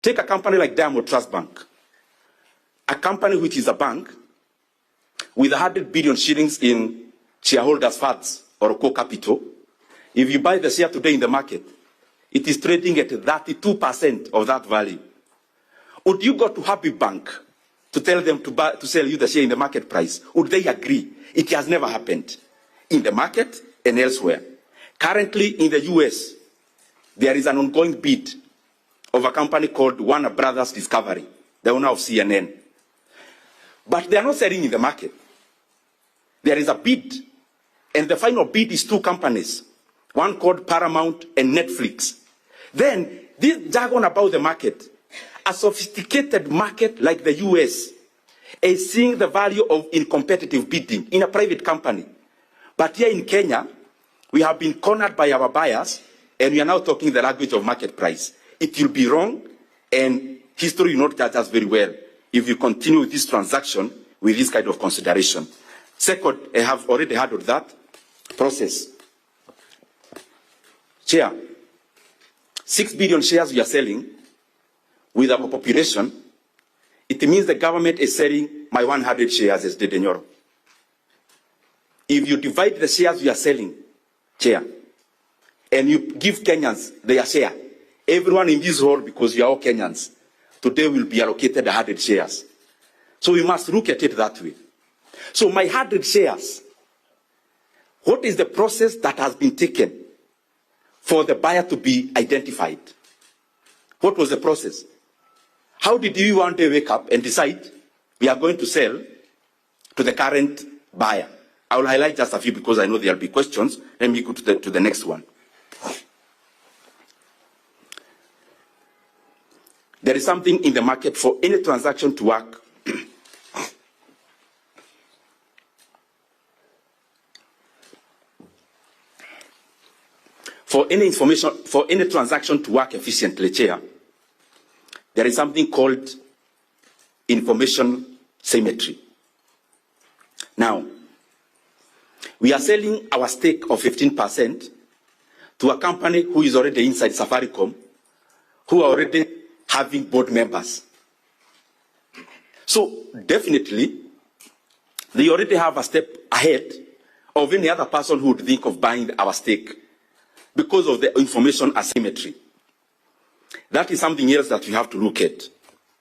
Take a company like Diamond Trust Bank, a company which is a bank with 100 billion shillings in shareholders' funds or co-capital. If you buy the share today in the market, it is trading at 32% of that value. Would you go to Happy Bank to tell them to sell you the share in the market price? Would they agree? It has never happened in the market and elsewhere. Currently in the US, there is an ongoing bid of a company called Warner Brothers Discovery, the owner of CNN. But they are not selling in the market. There is a bid, and the final bid is two companies, one called Paramount and Netflix. Then, this jargon about the market, a sophisticated market like the US is seeing the value of in competitive bidding in a private company. But here in Kenya, we have been cornered by our buyers, and we are now talking the language of market price. It will be wrong, and history will not judge us very well if you continue with this transaction with this kind of consideration. Second, I have already heard of that process. Chair, 6 billion shares we are selling with our population. It means the government is selling my 100 shares as Ndindi Nyoro. If you divide the shares we are selling, Chair, and you give Kenyans their share, everyone in this hall, because you are all Kenyans, today will be allocated 100 shares. So we must look at it that way. So my 100 shares, what is the process that has been taken for the buyer to be identified? What was the process? How did you one day wake up and decide we are going to sell to the current buyer? I will highlight just a few because I know there will be questions. Let me go to the next one. There is something in the market for any transaction to work. For any transaction to work efficiently, Chair, there is something called information symmetry. Now, we are selling our stake of 15% to a company who is already inside Safaricom, who are already having board members. So definitely, they already have a step ahead of any other person who would think of buying our stake because of the information asymmetry. That is something else that we have to look at.